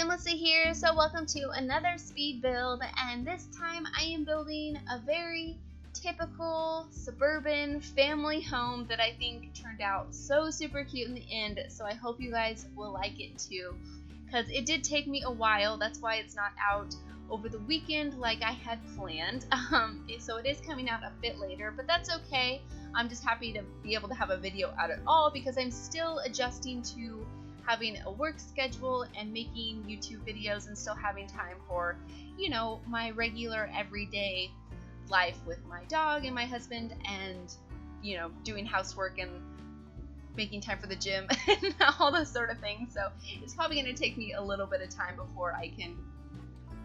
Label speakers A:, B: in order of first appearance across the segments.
A: SimLicy here, so welcome to another speed build, and this time I am building a very typical suburban family home that I think turned out so super cute in the end, so I hope you guys will like it too, because it did take me a while. That's why it's not out over the weekend like I had planned, so it is coming out a bit later, but that's okay. I'm just happy to be able to have a video out at all because I'm still adjusting to having a work schedule and making YouTube videos and still having time for, you know, my regular everyday life with my dog and my husband and, you know, doing housework and making time for the gym and all those sort of things. So it's probably going to take me a little bit of time before I can,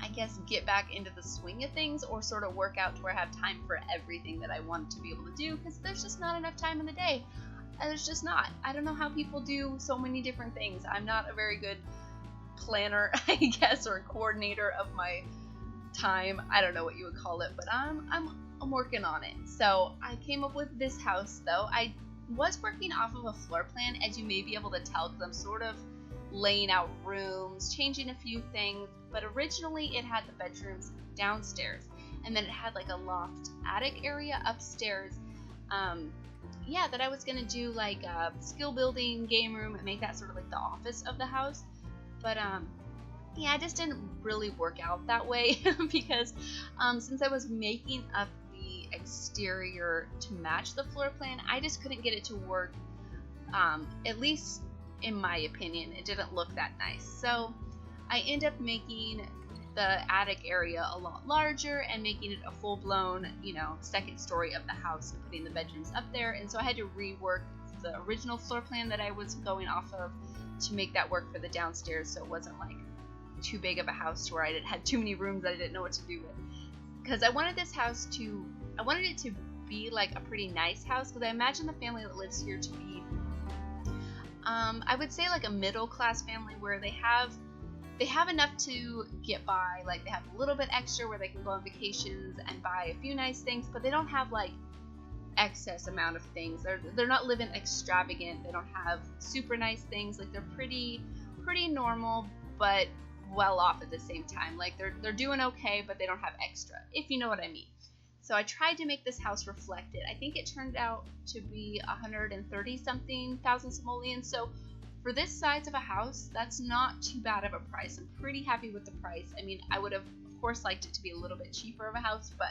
A: I guess, get back into the swing of things or sort of work out to where I have time for everything that I want to be able to do, because there's just not enough time in the day. There's just not. I don't know how people do so many different things. I'm not a very good planner, I guess, or coordinator of my time. I don't know what you would call it, but I'm working on it. So I came up with this house, though. I was working off of a floor plan, as you may be able to tell, because I'm sort of laying out rooms, changing a few things, but originally it had the bedrooms downstairs, and then it had like a loft attic area upstairs. Yeah, that I was gonna do like a skill building game room and make that sort of like the office of the house, but yeah, it just didn't really work out that way because since I was making up the exterior to match the floor plan, I just couldn't get it to work. At least in my opinion, it didn't look that nice. So I end up making the attic area a lot larger and making it a full-blown, you know, second story of the house and putting the bedrooms up there. And so I had to rework the original floor plan that I was going off of to make that work for the downstairs, so it wasn't like too big of a house to where I had too many rooms that I didn't know what to do with. Because I wanted this house to, I wanted it to be like a pretty nice house, because I imagine the family that lives here to be, I would say like a middle-class family where they have enough to get by, like they have a little bit extra where they can go on vacations and buy a few nice things, but they don't have like excess amount of things. They're not living extravagant. They don't have super nice things. Like they're pretty normal, but well off at the same time. Like they're doing okay, but they don't have extra, if you know what I mean. So I tried to make this house reflect it. I think it turned out to be 130 something thousand simoleons. So for this size of a house, that's not too bad of a price. I'm pretty happy with the price. I mean, I would have, of course, liked it to be a little bit cheaper of a house, but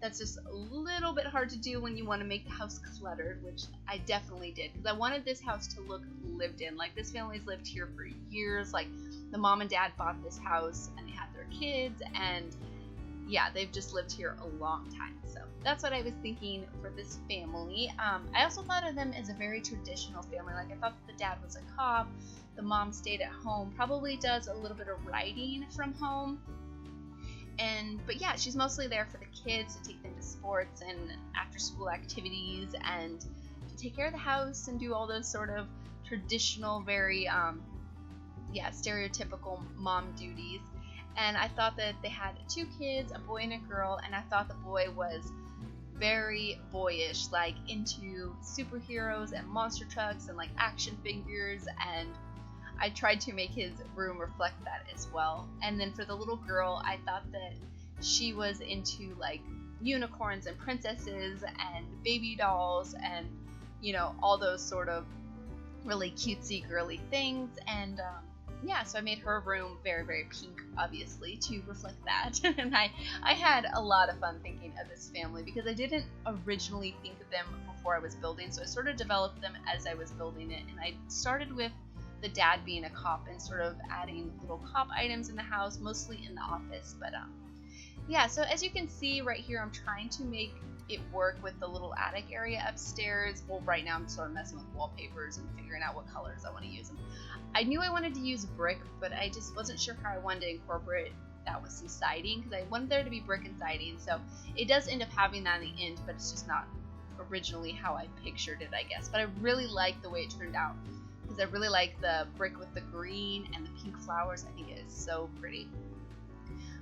A: that's just a little bit hard to do when you want to make the house cluttered, which I definitely did, because I wanted this house to look lived in. Like, this family's lived here for years. Like, the mom and dad bought this house, and they had their kids, and yeah, they've just lived here a long time. So that's what I was thinking for this family. I also thought of them as a very traditional family. Like, I thought that the dad was a cop, the mom stayed at home, probably does a little bit of writing from home, but yeah, she's mostly there for the kids, to take them to sports and after school activities, and to take care of the house and do all those sort of traditional, very yeah, stereotypical mom duties. And I thought that they had 2 kids, a boy and a girl, and I thought the boy was very boyish, like into superheroes and monster trucks and like action figures, and I tried to make his room reflect that as well. And then for the little girl, I thought that she was into like unicorns and princesses and baby dolls and, you know, all those sort of really cutesy girly things. And yeah, so I made her room very, very pink, obviously, to reflect that. And I had a lot of fun thinking of this family, because I didn't originally think of them before I was building, so I sort of developed them as I was building it. And I started with the dad being a cop and sort of adding little cop items in the house, mostly in the office. But yeah, so as you can see right here, I'm trying to make it work with the little attic area upstairs. Well, right now I'm sort of messing with wallpapers and figuring out what colors I want to use them. I knew I wanted to use brick, but I just wasn't sure how I wanted to incorporate that with some siding, because I wanted there to be brick and siding. So it does end up having that in the end, but it's just not originally how I pictured it, I guess. But I really like the way it turned out, because I really like the brick with the green and the pink flowers. I think it is so pretty.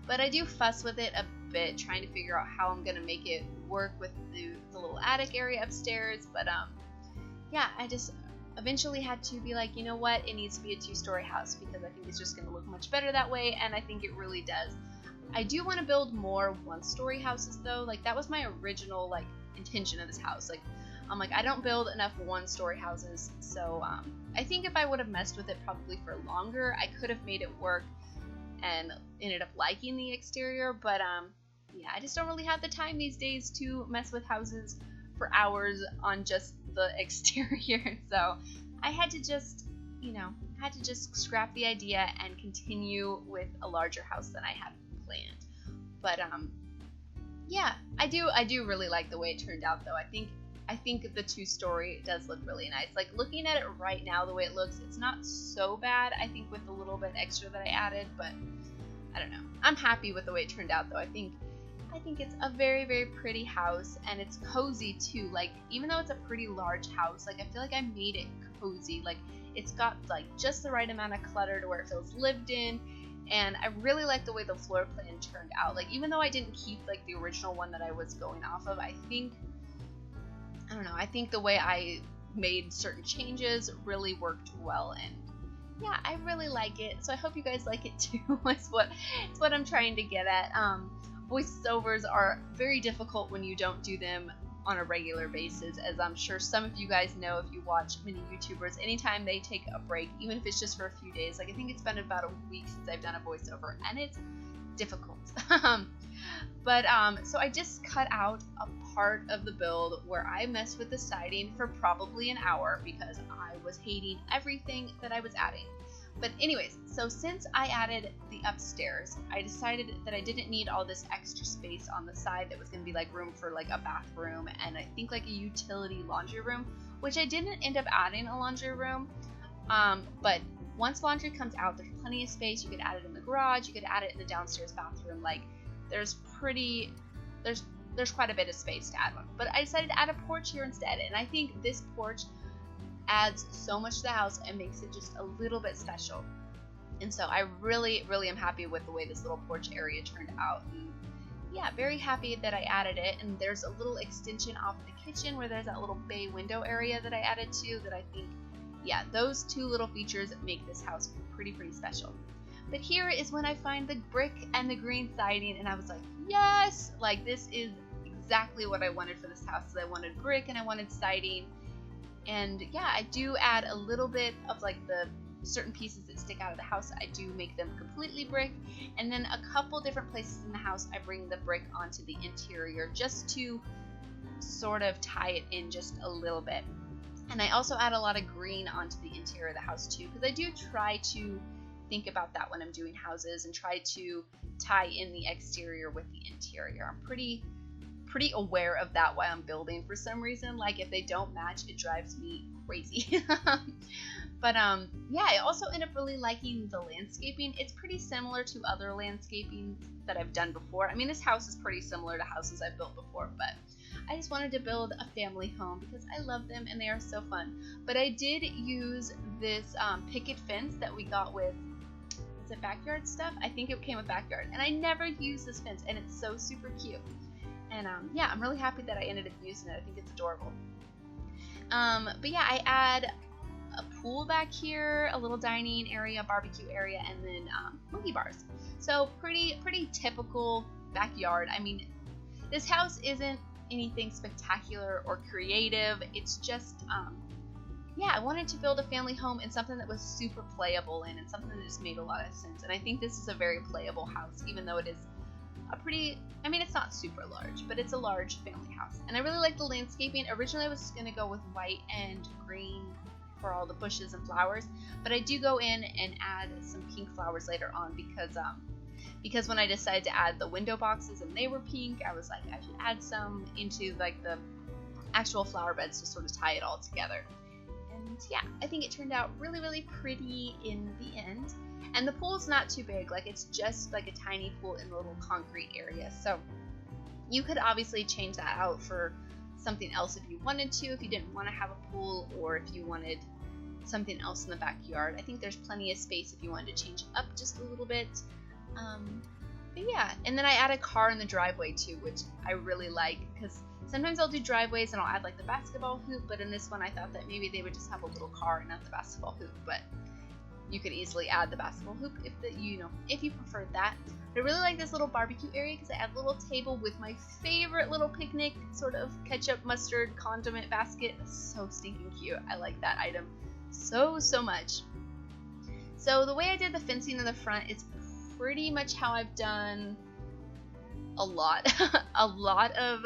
A: But I do fuss with it a bit, trying to figure out how I'm going to make it work with the little attic area upstairs. But yeah, I just eventually had to be like, you know what, it needs to be a 2-story house because I think it's just going to look much much better that way, and I think it really does. I do want to build more one-story houses though. Like that was my original like intention of this house. Like I'm like, I don't build enough one-story houses, so I think if I would have messed with it probably for longer, I could have made it work and ended up liking the exterior. But yeah, I just don't really have the time these days to mess with houses for hours on just the exterior. So I had to just, scrap the idea and continue with a larger house than I had planned. But yeah, I do really like the way it turned out though. I think the 2-story does look really nice. Like looking at it right now, the way it looks, it's not so bad, I think, with the little bit extra that I added, but I don't know. I'm happy with the way it turned out though. I think it's a very, very pretty house, and it's cozy too. Like even though it's a pretty large house, like I feel like I made it cozy. Like it's got like just the right amount of clutter to where it feels lived in. And I really like the way the floor plan turned out. Like even though I didn't keep like the original one that I was going off of, I think the way I made certain changes really worked well, and yeah, I really like it. So I hope you guys like it too. It's what I'm trying to get at. Voiceovers are very difficult when you don't do them on a regular basis, as I'm sure some of you guys know if you watch many YouTubers. Anytime they take a break, even if it's just for a few days, like I think it's been about a week since I've done a voiceover, and it's difficult. But so I just cut out a part of the build where I messed with the siding for probably an hour because I was hating everything that I was adding. But anyways, so since I added the upstairs, I decided that I didn't need all this extra space on the side that was going to be like room for like a bathroom and I think like a utility laundry room, which I didn't end up adding a laundry room. But once laundry comes out, there's plenty of space. You could add it in the garage, you could add it in the downstairs bathroom. Like there's quite a bit of space to add one. But I decided to add a porch here instead, and I think this porch adds so much to the house and makes it just a little bit special. And so I really, really am happy with the way this little porch area turned out. And yeah, very happy that I added it. And there's a little extension off the kitchen where there's that little bay window area that I added to that I think, yeah, those two little features make this house pretty special. But here is when I find the brick and the green siding, and I was like, yes, like this is exactly what I wanted for this house. I wanted brick and I wanted siding. And yeah, I do add a little bit of like the certain pieces that stick out of the house. I do make them completely brick, and then a couple different places in the house I bring the brick onto the interior just to sort of tie it in just a little bit. And I also add a lot of green onto the interior of the house too, because I do try to think about that when I'm doing houses and try to tie in the exterior with the interior. I'm pretty aware of that while I'm building for some reason. Like if they don't match, it drives me crazy. But yeah, I also end up really liking the landscaping. It's pretty similar to other landscaping that I've done before. I mean, this house is pretty similar to houses I've built before, but I just wanted to build a family home because I love them and they are so fun. But I did use this picket fence that we got with, is it Backyard Stuff? I think it came with Backyard, and I never used this fence, and it's so super cute. And yeah, I'm really happy that I ended up using it. I think it's adorable. But yeah, I add a pool back here, a little dining area, barbecue area, and then monkey bars. So pretty typical backyard. I mean, this house isn't anything spectacular or creative. It's just yeah, I wanted to build a family home and something that was super playable in, and something that just made a lot of sense. And I think this is a very playable house, even though it is a pretty, I mean, it's not super large, but it's a large family house. And I really like the landscaping. Originally I was just gonna go with white and green for all the bushes and flowers, but I do go in and add some pink flowers later on because when I decided to add the window boxes and they were pink, I was like, I should add some into like the actual flower beds to sort of tie it all together. And yeah, I think it turned out really, really pretty in the end. And the pool's not too big, like it's just like a tiny pool in a little concrete area. So you could obviously change that out for something else if you wanted to, if you didn't want to have a pool, or if you wanted something else in the backyard. I think there's plenty of space if you wanted to change up just a little bit. But yeah, and then I add a car in the driveway too, which I really like, because sometimes I'll do driveways and I'll add like the basketball hoop, but in this one I thought that maybe they would just have a little car and not the basketball hoop. But you could easily add the basketball hoop if you preferred that. But I really like this little barbecue area because I have a little table with my favorite little picnic sort of ketchup, mustard, condiment basket. So stinking cute. I like that item so much. So the way I did the fencing in the front is pretty much how I've done a lot of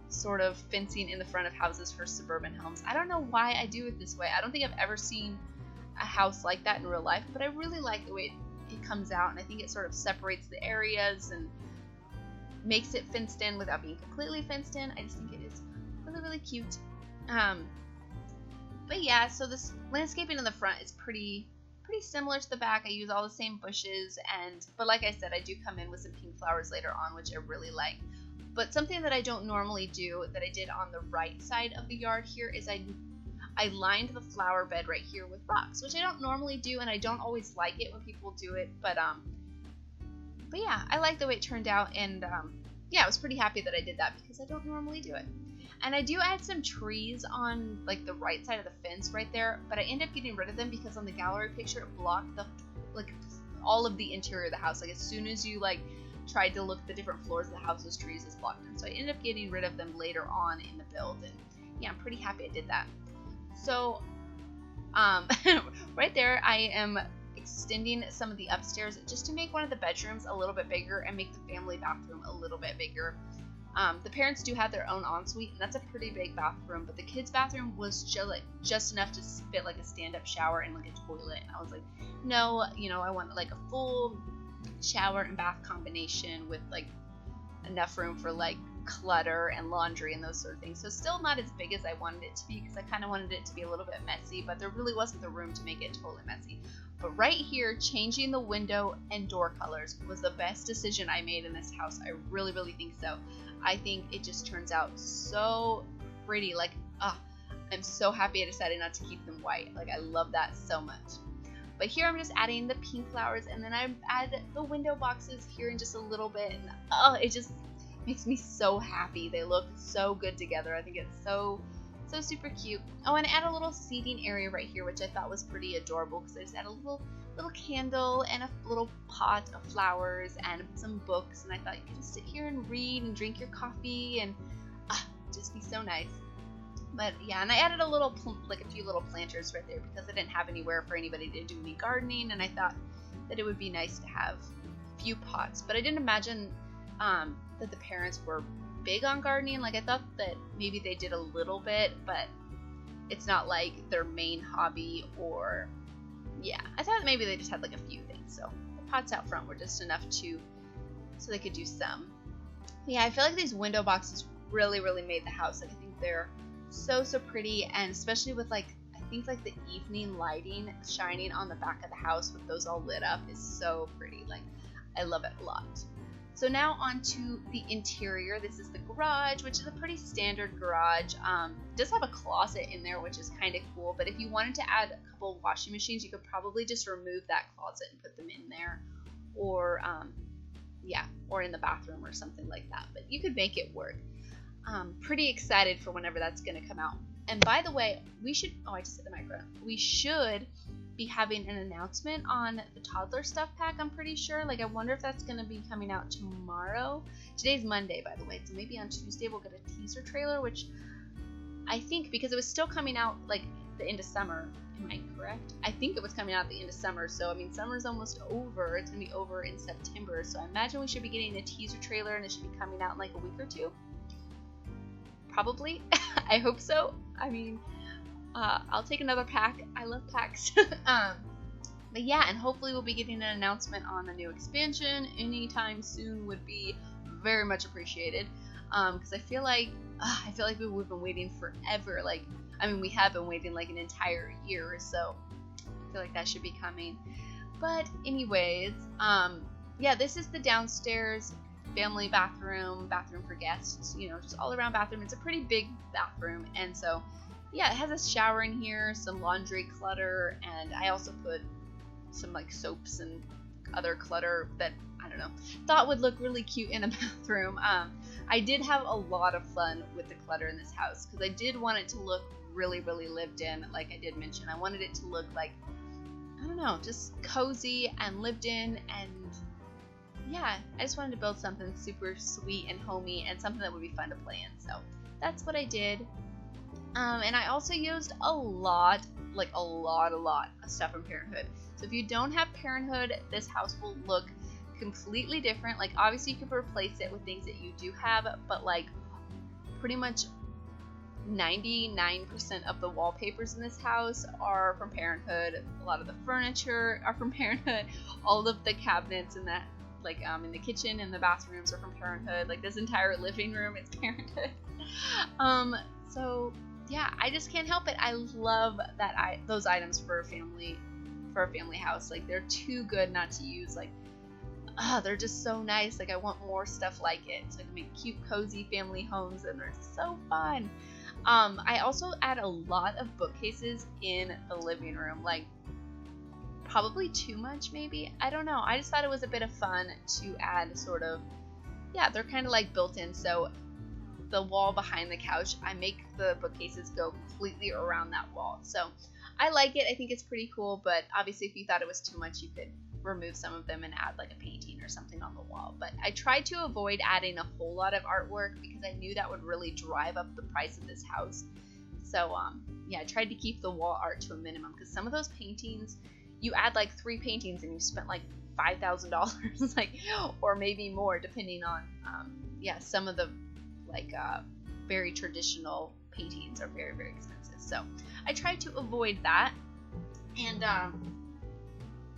A: sort of fencing in the front of houses for suburban homes. I don't know why I do it this way. I don't think I've ever seen a house like that in real life, but I really like the way it comes out, and I think it sort of separates the areas and makes it fenced in without being completely fenced in. I just think it is really cute. But yeah, so this landscaping in the front is pretty similar to the back. I use all the same bushes, but like I said, I do come in with some pink flowers later on, which I really like. But something that I don't normally do that I did on the right side of the yard here is I lined the flower bed right here with rocks, which I don't normally do, and I don't always like it when people do it, but yeah, I like the way it turned out, and yeah, I was pretty happy that I did that because I don't normally do it. And I do add some trees on like the right side of the fence right there, but I end up getting rid of them because on the gallery picture it blocked all of the interior of the house. Like as soon as you tried to look at the different floors of the house, those trees is blocked in. So I ended up getting rid of them later on in the build, and yeah, I'm pretty happy I did that. So right there I am extending some of the upstairs just to make one of the bedrooms a little bit bigger and make the family bathroom a little bit bigger. The parents do have their own ensuite, and that's a pretty big bathroom, but the kids' bathroom was just enough to fit like a stand-up shower and like a toilet, and I was like, no, I want like a full shower and bath combination with like enough room for like clutter and laundry and those sort of things. So still not as big as I wanted it to be because I kind of wanted it to be a little bit messy, but there really wasn't the room to make it totally messy. But right here, changing the window and door colors was the best decision I made in this house. I really think so. I think it just turns out so pretty. Like, I'm so happy I decided not to keep them white. Like, I love that so much. But here I'm just adding the pink flowers, and then I add the window boxes here in just a little bit, and it just makes me so happy. They look so good together. I think it's so super cute. Oh, and I add a little seating area right here, which I thought was pretty adorable because I just add a little candle and a little pot of flowers and some books, and I thought you could just sit here and read and drink your coffee and just be so nice. But yeah, and I added a few little planters right there because I didn't have anywhere for anybody to do any gardening, and I thought that it would be nice to have a few pots. But I didn't imagine that the parents were big on gardening. Like, I thought that maybe they did a little bit, but it's not like their main hobby, or yeah, I thought maybe they just had like a few things. So the pots out front were just enough so they could do some. But yeah, I feel like these window boxes really made the house. Like, I think they're so pretty, and especially with I think the evening lighting shining on the back of the house with those all lit up is so pretty. Like, I love it a lot. So now on to the interior. This is the garage, which is a pretty standard garage. It does have a closet in there, which is kind of cool, but if you wanted to add a couple washing machines, you could probably just remove that closet and put them in there, or or in the bathroom or something like that, but you could make it work. Pretty excited for whenever that's going to come out. And by the way, I just hit the microphone. We should be having an announcement on the Toddler stuff pack, I'm pretty sure. Like, I wonder if that's going to be coming out tomorrow. Today's Monday, by the way, so maybe on Tuesday we'll get a teaser trailer, which I think, because it was still coming out like the end of summer. Am I correct? I think it was coming out at the end of summer, so I mean, summer's almost over. It's going to be over in September, so I imagine we should be getting a teaser trailer, and it should be coming out in like a week or two. Probably. I hope so. I mean, I'll take another pack. I love packs. But yeah, and hopefully we'll be getting an announcement on the new expansion anytime soon. Would be very much appreciated. Because I feel like we've been waiting forever. Like, I mean, we have been waiting like an entire year, so I feel like that should be coming. But anyways, yeah, this is the downstairs family bathroom for guests, just all around bathroom. It's a pretty big bathroom, and so yeah, it has a shower in here, some laundry clutter, and I also put some like soaps and other clutter that I don't know, thought would look really cute in a bathroom. I did have a lot of fun with the clutter in this house because I did want it to look really lived in. Like I did mention, I wanted it to look like I don't know, just cozy and lived in, and yeah, I just wanted to build something super sweet and homey and something that would be fun to play in. So that's what I did. And I also used a lot of stuff from Parenthood. So if you don't have Parenthood, this house will look completely different. Like, obviously you can replace it with things that you do have, but like pretty much 99% of the wallpapers in this house are from Parenthood. A lot of the furniture are from Parenthood. All of the cabinets in that, like in the kitchen and the bathrooms, are from Parenthood. Like, this entire living room is Parenthood. So yeah, I just can't help it. I love those items for a family house. Like, they're too good not to use. Like, they're just so nice. Like, I want more stuff like it, so I can make cute, cozy family homes, and they're so fun. I also add a lot of bookcases in the living room, like probably too much maybe. I don't know. I just thought it was a bit of fun to add sort of, yeah, they're kind of like built in. So the wall behind the couch, I make the bookcases go completely around that wall. So I like it. I think it's pretty cool, but obviously if you thought it was too much, you could remove some of them and add like a painting or something on the wall. But I tried to avoid adding a whole lot of artwork because I knew that would really drive up the price of this house. So yeah, I tried to keep the wall art to a minimum, because some of those paintings, you add like 3 paintings and you spent like $5,000, like, or maybe more, depending on yeah, some of the like very traditional paintings are very, very expensive. So I tried to avoid that. And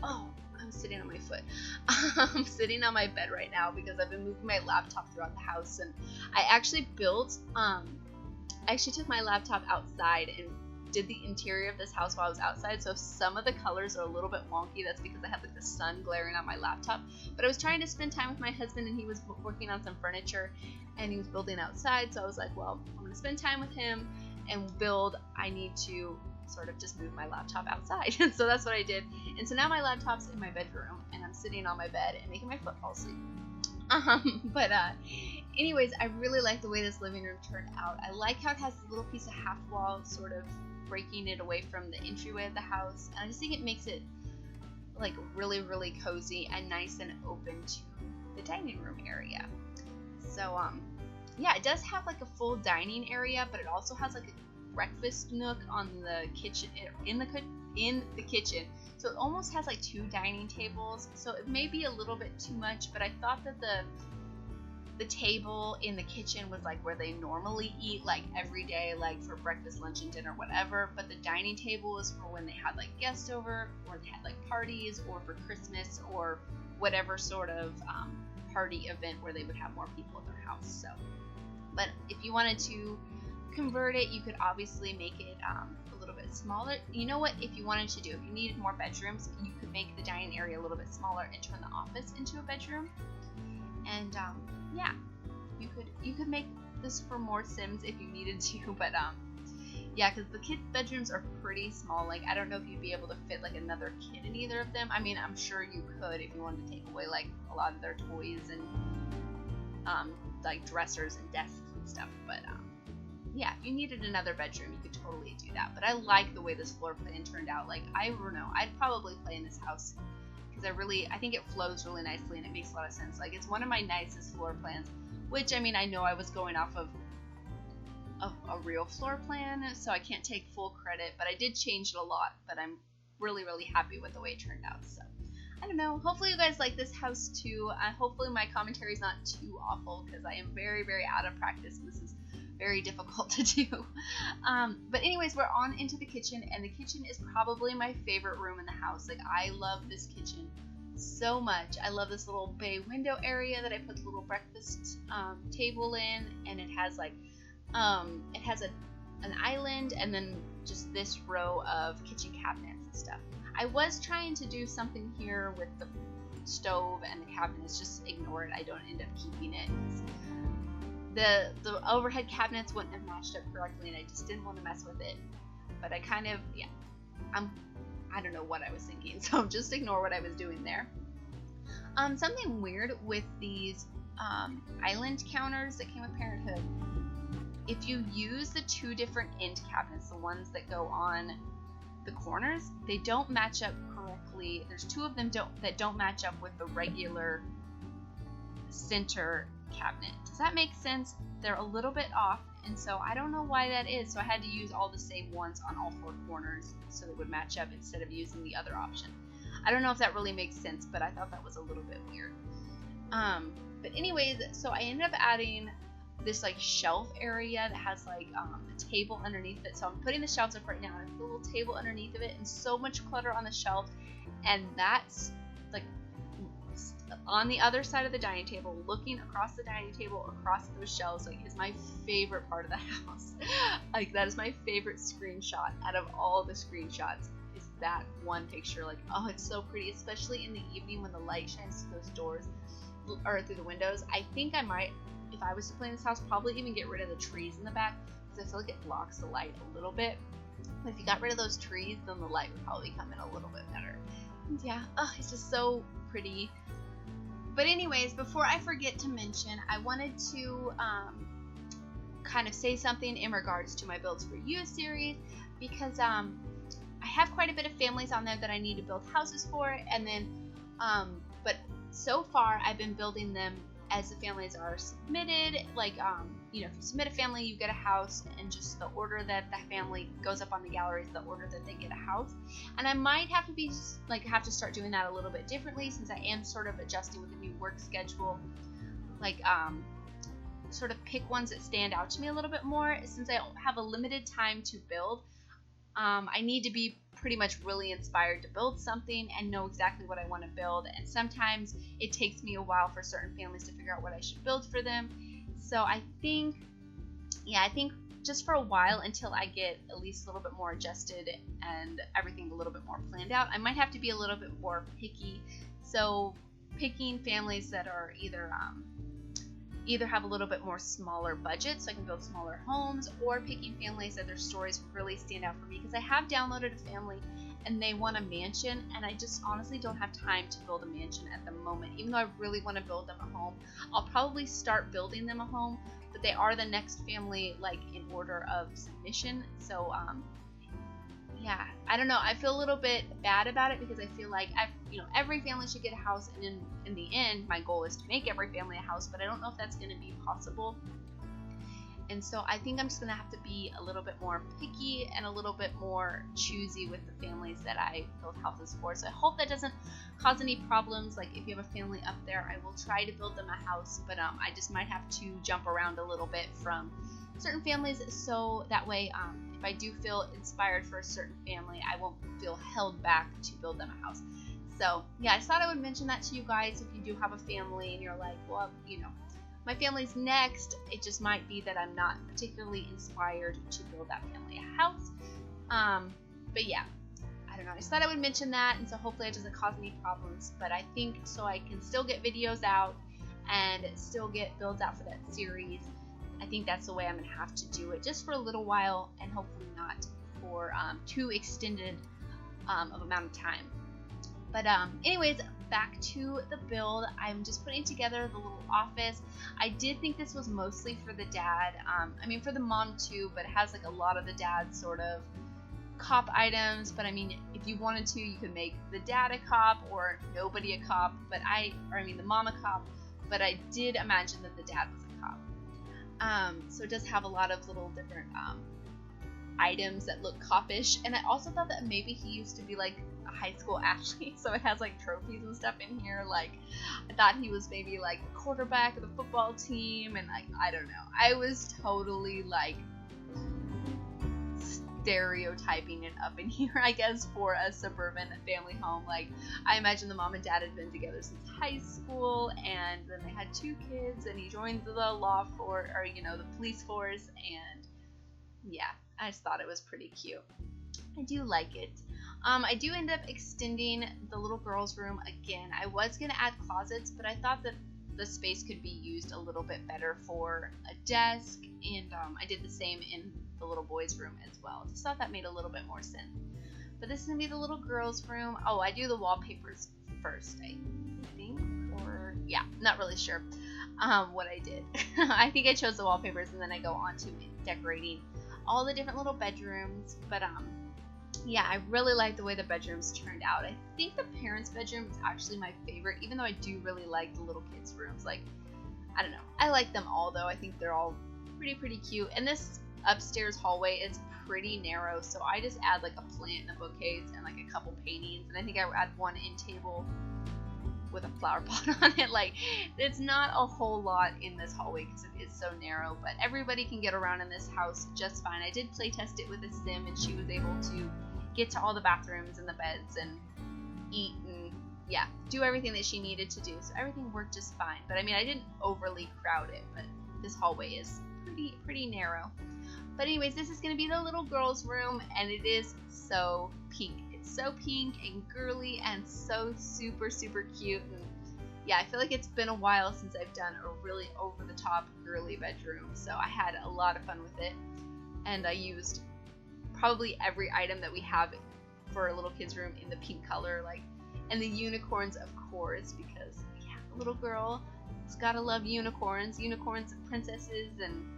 A: oh, I'm sitting on my foot. I'm sitting on my bed right now because I've been moving my laptop throughout the house, and I actually took my laptop outside and did the interior of this house while I was outside. So if some of the colors are a little bit wonky, that's because I have like the sun glaring on my laptop. But I was trying to spend time with my husband, and he was working on some furniture and he was building outside. So I was like, well, I'm gonna spend time with him and build. I need to sort of just move my laptop outside. And so that's what I did. And so now my laptop's in my bedroom and I'm sitting on my bed and making my foot fall asleep. But anyways, I really like the way this living room turned out. I like how it has this little piece of half wall sort of breaking it away from the entryway of the house. And I just think it makes it like really, really cozy and nice and open to the dining room area. So yeah, it does have like a full dining area, but it also has like a breakfast nook on the kitchen, in the kitchen. So it almost has like 2 dining tables. So it may be a little bit too much, but I thought that the table in the kitchen was like where they normally eat, like every day, like for breakfast, lunch, and dinner, whatever. But the dining table is for when they had like guests over, or they had like parties, or for Christmas, or whatever sort of party event where they would have more people in their house. So, but if you wanted to convert it, you could obviously make it a little bit smaller. You know what, if you wanted to do, if you needed more bedrooms, you could make the dining area a little bit smaller and turn the office into a bedroom. And yeah, you could make this for more Sims if you needed to. But yeah, because the kids' bedrooms are pretty small. Like, I don't know if you'd be able to fit like another kid in either of them. I mean, I'm sure you could if you wanted to take away like a lot of their toys and like dressers and desks and stuff. But yeah, if you needed another bedroom, you could totally do that. But I like the way this floor plan turned out. Like, I don't know, I'd probably play in this house because I think it flows really nicely and it makes a lot of sense. Like, it's one of my nicest floor plans, which, I mean, I know I was going off of a real floor plan, so I can't take full credit, but I did change it a lot. But I'm really, really happy with the way it turned out. So I don't know, hopefully you guys like this house too. Hopefully my commentary is not too awful, because I am very, very out of practice. This is very difficult to do. But anyways, we're on into the kitchen, and the kitchen is probably my favorite room in the house. Like, I love this kitchen so much. I love this little bay window area that I put the little breakfast table in, and it has like it has an island, and then just this row of kitchen cabinets and stuff. I was trying to do something here with the stove and the cabinets. Just ignore it. I don't end up keeping it. The overhead cabinets wouldn't have matched up correctly, and I just didn't want to mess with it. But I kind of, yeah, I don't know what I was thinking, so just ignore what I was doing there. Something weird with these island counters that came with Parenthood. If you use the 2 different end cabinets, the ones that go on the corners, they don't match up correctly. There's two of them that don't match up with the regular center cabinet. Does that make sense? They're a little bit off, and so I don't know why that is. So I had to use all the same ones on all four corners so they would match up instead of using the other option. I don't know if that really makes sense, but I thought that was a little bit weird. But anyways, so I ended up adding this like shelf area that has like a table underneath it. So I'm putting the shelves up right now, and I put a little table underneath of it, and so much clutter on the shelves, and that's like on the other side of the dining table, looking across the dining table, across those shelves, like is my favorite part of the house. Like that is my favorite screenshot out of all the screenshots, is that one picture. Like, oh, it's so pretty, especially in the evening when the light shines through those doors or through the windows. I think I might, if I was to play in this house, probably even get rid of the trees in the back, because I feel like it blocks the light a little bit. But if you got rid of those trees, then the light would probably come in a little bit better. And yeah, oh, it's just so pretty. But anyways, before I forget to mention, I wanted to kind of say something in regards to my Builds for You series, because I have quite a bit of families on there that I need to build houses for, and then but so far I've been building them as the families are submitted. Like you know, if you submit a family, you get a house, and just the order that the family goes up on the gallery is the order that they get a house. And I might have to have to start doing that a little bit differently, since I am sort of adjusting with the new work schedule. Like sort of pick ones that stand out to me a little bit more, since I have a limited time to build. I need to be pretty much really inspired to build something and know exactly what I want to build, and sometimes it takes me a while for certain families to figure out what I should build for them. So I think just for a while, until I get at least a little bit more adjusted and everything a little bit more planned out, I might have to be a little bit more picky. So picking families that are either have a little bit more smaller budget, so I can build smaller homes, or picking families that their stories really stand out for me, because I have downloaded a family and they want a mansion, and I just honestly don't have time to build a mansion at the moment. Even though I really want to build them a home, I'll probably start building them a home, but they are the next family like in order of submission. So yeah, I don't know, I feel a little bit bad about it, because I feel like every family should get a house, and in the end my goal is to make every family a house, but I don't know if that's going to be possible. And so I think I'm just going to have to be a little bit more picky and a little bit more choosy with the families that I build houses for. So I hope that doesn't cause any problems. Like if you have a family up there, I will try to build them a house, but I just might have to jump around a little bit from certain families, so that way if I do feel inspired for a certain family, I won't feel held back to build them a house. So yeah, I just thought I would mention that to you guys. If you do have a family and you're like, well, my family's next, it just might be that I'm not particularly inspired to build that family a house. But yeah, I don't know, I just thought I would mention that, and so hopefully it doesn't cause any problems. But I think so I can still get videos out and still get builds out for that series. I think that's the way I'm going to have to do it, just for a little while, and hopefully not for too extended of amount of time. But anyways, back to the build. I'm just putting together the little office. I did think this was mostly for the dad. I mean, for the mom too, but it has like a lot of the dad sort of cop items. But I mean, if you wanted to, you could make the dad a cop or nobody a cop. The mom a cop. But I did imagine that the dad was a cop. So it does have a lot of little different items that look copish, and I also thought that maybe he used to be like a high school athlete, so it has like trophies and stuff in here. Like I thought he was maybe like a quarterback of the football team, and like I don't know, I was totally like stereotyping it up in here, I guess, for a suburban family home. Like I imagine the mom and dad had been together since high school, and then they had 2 kids, and he joined the law force, or the police force, and yeah, I just thought it was pretty cute. I do like it. I do end up extending the little girl's room again. I was gonna add closets, but I thought that the space could be used a little bit better for a desk, and I did the same in the little boy's room as well. Just thought that made a little bit more sense. But this is gonna be the little girl's room. Oh, I do the wallpapers first, I think, or yeah, not really sure what I did. I think I chose the wallpapers, and then I go on to decorating all the different little bedrooms. But yeah, I really like the way the bedrooms turned out. I think the parents' bedroom is actually my favorite, even though I do really like the little kids' rooms. Like, I don't know. I like them all, though. I think they're all pretty cute. And this upstairs hallway is pretty narrow, so I just add like a plant in a bookcase and like a couple paintings. And I think I add one end table with a flower pot on it. Like, it's not a whole lot in this hallway because it is so narrow, but everybody can get around in this house just fine. I did play test it with a sim, and she was able to get to all the bathrooms and the beds and eat and yeah, do everything that she needed to do. So everything worked just fine. But I mean, I didn't overly crowd it, but this hallway is pretty narrow. But anyways, this is going to be the little girl's room, and it is so pink. It's so pink and girly and so super cute. And yeah, I feel like it's been a while since I've done a really over the top girly bedroom. So I had a lot of fun with it, and I used probably every item that we have for a little kid's room in the pink color, like, and the unicorns, of course, because yeah, the little girl has gotta love unicorns, princesses, and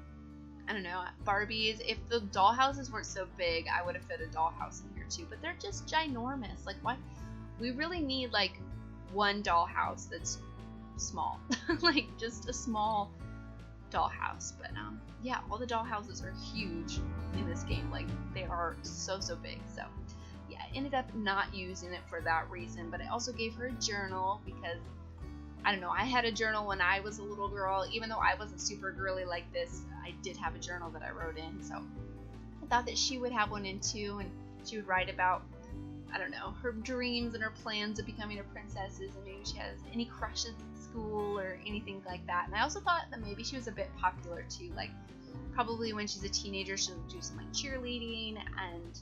A: I don't know, Barbies. If the dollhouses weren't so big, I would have fit a dollhouse in here too, but they're just ginormous. Like, why? We really need like one dollhouse that's small, like just a small dollhouse. But yeah, all the dollhouses are huge in this game. Like, they are so big. So yeah, I ended up not using it for that reason, but I also gave her a journal because I don't know, I had a journal when I was a little girl. Even though I wasn't super girly like this, I did have a journal that I wrote in, so I thought that she would have one in too, and she would write about, I don't know, her dreams and her plans of becoming a princess, and maybe she has any crushes at school or anything like that. And I also thought that maybe she was a bit popular too, like probably when she's a teenager she'll do some like cheerleading and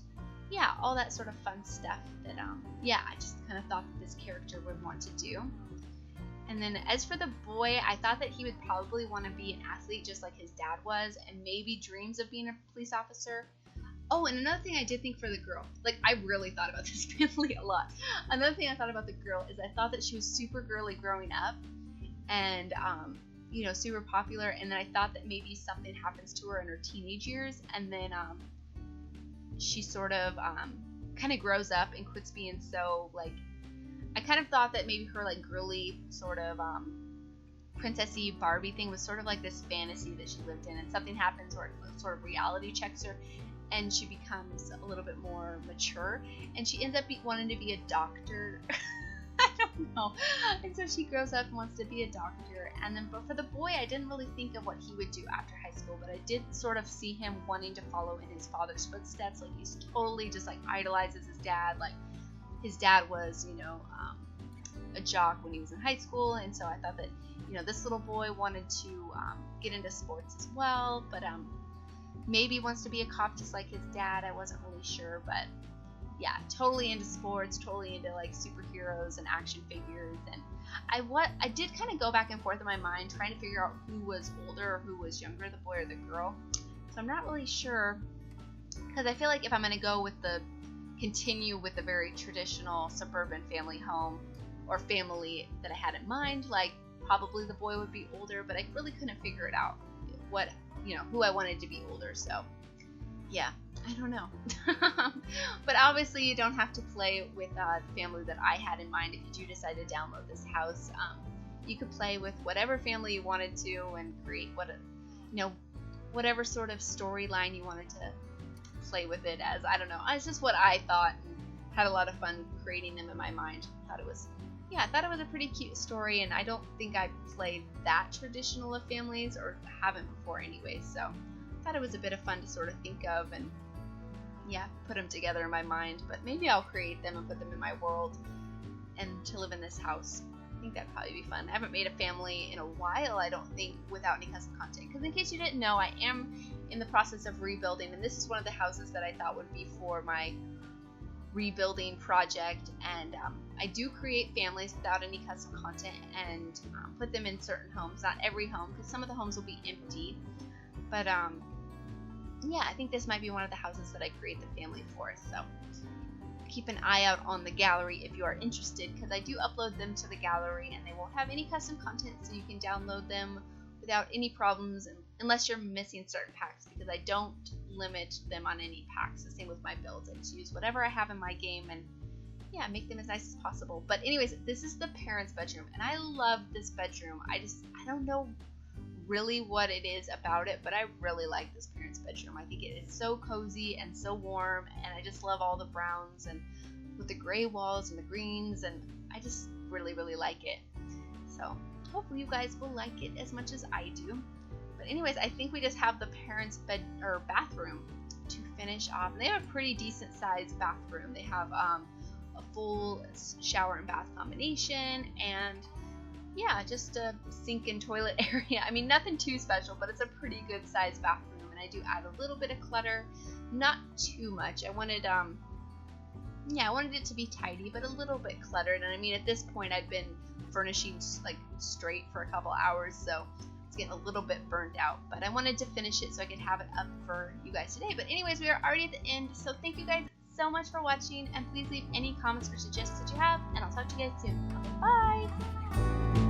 A: yeah, all that sort of fun stuff that yeah, I just kind of thought that this character would want to do. And then as for the boy, I thought that he would probably want to be an athlete just like his dad was, and maybe dreams of being a police officer. Oh, and another thing I did think for the girl, like, I really thought about this family a lot. Another thing I thought about the girl is I thought that she was super girly growing up and you know, super popular, and then I thought that maybe something happens to her in her teenage years, and then she sort of kind of grows up and quits being so, like, I kind of thought that maybe her like girly sort of princessy Barbie thing was sort of like this fantasy that she lived in, and something happens where it sort of reality checks her and she becomes a little bit more mature, and she ends up wanting to be a doctor. I don't know. And so she grows up and wants to be a doctor. And then, but for the boy, I didn't really think of what he would do after high school, but I did sort of see him wanting to follow in his father's footsteps. Like, he's totally just like idolizes his dad. Like, his dad was, you know, a jock when he was in high school, and so I thought that, you know, this little boy wanted to get into sports as well, but maybe wants to be a cop just like his dad. I wasn't really sure, but yeah, totally into sports, totally into like superheroes and action figures. And I did kind of go back and forth in my mind trying to figure out who was older or who was younger, the boy or the girl. So I'm not really sure, because I feel like if I'm going to continue with the very traditional suburban family home or family that I had in mind, like, probably the boy would be older, but I really couldn't figure it out what, you know, who I wanted to be older. So yeah, I don't know. But obviously you don't have to play with the family that I had in mind. If you do decide to download this house, you could play with whatever family you wanted to and create whatever sort of storyline you wanted to play with it as. I don't know. It's just what I thought, and had a lot of fun creating them in my mind. I thought it was a pretty cute story, and I don't think I played that traditional of families, or haven't before anyway, so I thought it was a bit of fun to sort of think of and yeah, put them together in my mind. But maybe I'll create them and put them in my world and to live in this house. I think that'd probably be fun. I haven't made a family in a while, I don't think, without any custom content, because in case you didn't know, I am in the process of rebuilding, and this is one of the houses that I thought would be for my rebuilding project. And I do create families without any custom content and put them in certain homes, not every home, because some of the homes will be empty, but yeah, I think this might be one of the houses that I create the family for. So keep an eye out on the gallery if you are interested, because I do upload them to the gallery, and they won't have any custom content, so you can download them without any problems, unless you're missing certain packs, because I don't limit them on any packs. The same with my builds. I just use whatever I have in my game and yeah, make them as nice as possible. But anyways, this is the parents' bedroom, and I love this bedroom. I don't know really what it is about it, but I really like this parents' bedroom. I think it is so cozy and so warm, and I just love all the browns and with the gray walls and the greens, and I just really, really like it. So hopefully you guys will like it as much as I do. But anyways, I think we just have the parents' bed or bathroom to finish off. And they have a pretty decent sized bathroom. They have a full shower and bath combination, and yeah, just a sink and toilet area. I mean, nothing too special, but it's a pretty good sized bathroom. And I do add a little bit of clutter, not too much. I wanted it to be tidy, but a little bit cluttered. And I mean, at this point, I've been furnishing like straight for a couple hours, so it's getting a little bit burned out. But I wanted to finish it so I could have it up for you guys today. But anyways, we are already at the end, so thank you guys so much for watching, and please leave any comments or suggestions that you have, and I'll talk to you guys soon. Bye!